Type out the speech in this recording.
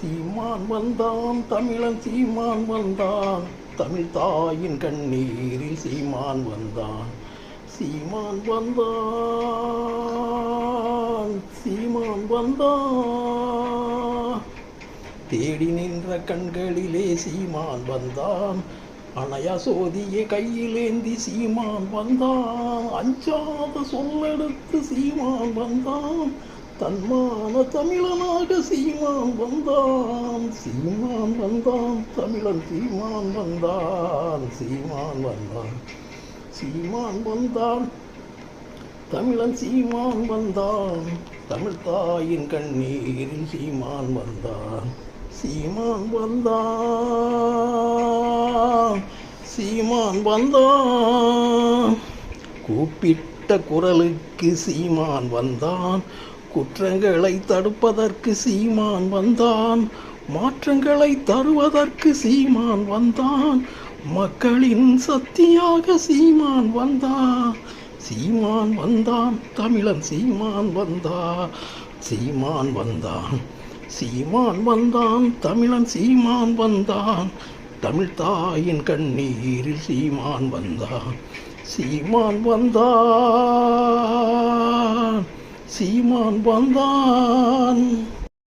சீமான் வந்தான் தமிழன் சீமான் வந்தான், தமிழ் தாயின் கண்ணீரில் சீமான் வந்தான். சீமான் வந்தான், சீமான் வந்தான், தேடி நின்ற கண்களிலே சீமான் வந்தான். அணையா சோதியை கையிலேந்தி சீமான் வந்தான். அஞ்சாத சொல்லெடுத்து சீமான் வந்தான். தன்மான தமிழனாக சீமான் வந்தான். சீமான் வந்தான் தமிழன் சீமான் வந்தான். சீமான் வந்தான், சீமான் வந்தான் தமிழன் சீமான் வந்தான். தமிழ் தாயின் கண்ணீரில் சீமான் வந்தான். சீமான் வந்தான், சீமான் வந்தான், கூப்பிட்ட குரலுக்கு சீமான் வந்தான். குற்றங்களை தடுப்பதற்கு சீமான் வந்தான். மாற்றங்களை தருவதற்கு சீமான் வந்தான். மக்களின் சக்தியாக சீமான் வந்தான். சீமான் வந்தான் தமிழன் சீமான் வந்தான். சீமான் வந்தான், சீமான் வந்தான் தமிழன் சீமான் வந்தான். தமிழ் தாயின் கண்ணீரில் சீமான் வந்தான். சீமான் வந்தான், சீமான் வந்தான்.